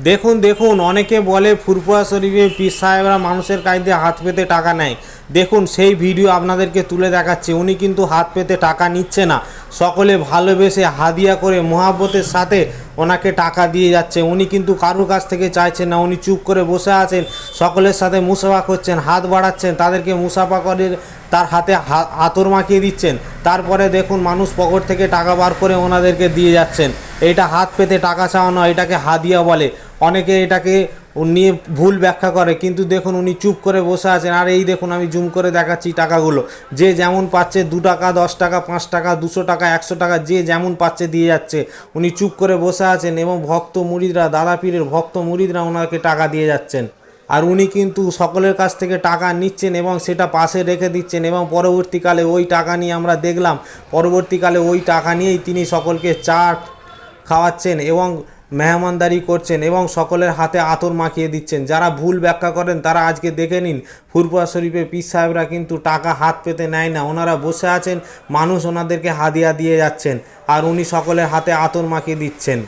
দেখুন দেখুন, অনেকে বলে ফুরফুরা শরীফে পীর সাহেবরা মানুষের কাছ দিয়ে হাত পেতে টাকা নেয়। দেখুন সেই ভিডিও আপনাদেরকে তুলে দেখাচ্ছে। উনি কিন্তু হাত পেতে টাকা নিচ্ছে না, সকলে ভালোবেসে হাদিয়া করে মহাব্বতের সাথে ওনাকে টাকা দিয়ে যাচ্ছে। উনি কিন্তু কারোর কাছ থেকে চাইছেন না, উনি চুপ করে বসে আছেন, সকলের সাথে মুসাফা করছেন, হাত বাড়াচ্ছেন, তাদেরকে মুসাফা করে তার হাতে আতর মাখিয়ে দিচ্ছেন। তারপরে দেখুন মানুষ পকেট থেকে টাকা বার করে ওনাদেরকে দিয়ে যাচ্ছেন। এটা হাত পেতে টাকা চাওয়া নয়, এটাকে হাদিয়া বলে। অনেকে এটাকে নিয়ে ভুল ব্যাখ্যা করে, কিন্তু দেখুন উনি চুপ করে বসে আছেন। আর এই দেখুন আমি জুম করে দেখাচ্ছি টাকাগুলো, যে যেমন পাচ্ছে 2 টাকা, 10 টাকা, 5 টাকা, 200 টাকা, 100 টাকা, যে যেমন পাচ্ছে দিয়ে যাচ্ছে। উনি চুপ করে বসে আছেন এবং ভক্ত মুরিদরা, দাদা পীরের ভক্ত মুরিদরা ওনাকে টাকা দিয়ে যাচ্ছেন। আর উনি কিন্তু সকলের কাছ থেকে টাকা নিচ্ছেন এবং সেটা পাশে রেখে দিচ্ছেন, এবং পরবর্তীকালে ওই টাকা নিয়ে আমরা দেখলাম, পরবর্তীকালে ওই টাকা নিয়েই তিনি সকলকে চা খাওয়াচ্ছেন এবং মেহমানদারি করছেন এবং সকলের হাতে আতর মাখিয়ে দিচ্ছেন। যারা ভুল ব্যাখ্যা করেন তারা আজকে দেখে নিন, ফুরফুরা শরীফে পীর সাহেবরা কিন্তু টাকা হাত পেতে নেয় না। ওনারা বসে আছেন, মানুষ ওনাদেরকে হাদিয়া দিয়ে যাচ্ছেন আর উনি সকলের হাতে আতর মাখিয়ে দিচ্ছেন।